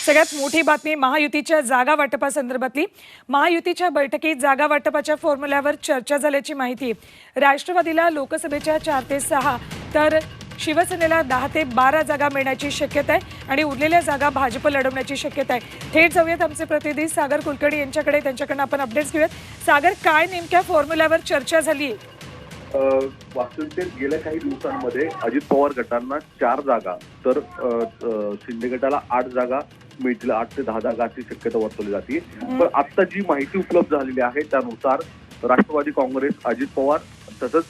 सगळ्यात मोठी बातमी महायुतीच्या जागा वाटपासंदर्भातली। महायुतीच्या बैठकीत जागा वाटपाच्या फॉर्म्युल्यावर चर्चा झाल्याची माहिती। राष्ट्रवादीला लोकसभेच्या 4 ते 6 तर शिवसेनेला 10 ते 12 जागा मिळण्याची शक्यता आहे आणि उरलेल्या जागा भाजप लढवण्याची शक्यता आहे। थेट जाऊयात आमचे प्रतिनिधी सागर कुलकर्णी यांच्याकडे, त्यांच्याकडून आपण अपडेट्स घेऊयात। सागर, काय नेमक्या फॉर्म्युल्यावर चर्चा झाली? वास्तविकतेत गेल्या काही दिवसांमध्ये अजित पवार गटांना 4 जागा तर शिंदे गटाला 8 जागा मिळतील, 8 ते 10 जागाची शक्यता वर्तवली जाते। पण आता जी माहिती उपलब्ध झालेली आहे त्यानुसार राष्ट्रवादी काँग्रेस, अजित पवार तसंच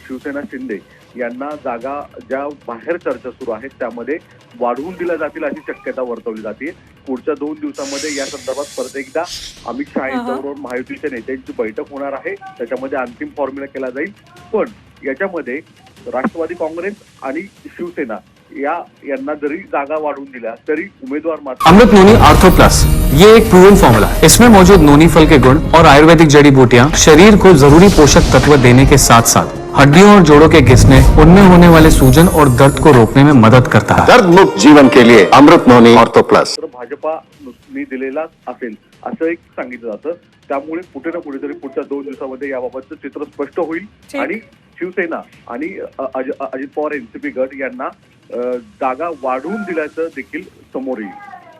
शिवसेना शिंदे यांना जागा ज्या बाहेर चर्चा सुरू आहेत त्यामध्ये वाढवून दिल्या जातील अशी शक्यता वर्तवली जाते। पुढच्या 2 दिवसांमध्ये या संदर्भात परत एकदा अमित शहा यांच्याबरोबर महायुतीच्या नेत्यांची बैठक होणार आहे, त्याच्यामध्ये अंतिम फॉर्म्युला केला जाईल। पण याच्यामध्ये राष्ट्रवादी काँग्रेस आणि शिवसेना यांना जरी जागा वाढवून दिल्या तरी उम्मीदवार मात्र अमृत नोनी आर्थो प्लस, ये एक प्रूवन फॉर्मूला है। इसमें मौजूद नोनी फल के गुण और आयुर्वेदिक जड़ी बूटियां शरीर को जरूरी पोषक तत्व देने के साथ साथ हड्डियों और जोड़ों के घिसने, उनमें होने वाले सूजन और दर्द को रोकने में मदद करता है। दर्द मुक्त जीवन के लिए अमृत नोनी आर्थो प्लस भाजपाने दिलेला असेल असं एक सांगितलं जातं। त्यामुळे कुठे ना कुठेतरी पुढच्या 2 दिवसामध्ये याबाबतचं चित्र स्पष्ट होईल आणि शिवसेना आणि अजित पवार एनसीपी गट यांना जागा वाढवून दिल्याचं देखील समोर येईल।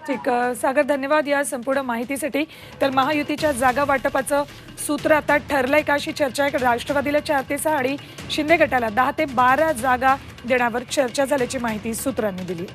ठीक, सागर, धन्यवाद या संपूर्ण माहितीसाठी। तर महायुतीच्या जागा वाटपाचं सूत्र आता ठरलंय का अशी चर्चा आहे। राष्ट्रवादीला 4 ते 6 आणि शिंदे गटाला 10 ते 12 जागा देण्यावर चर्चा झाल्याची माहिती सूत्रांनी दिली।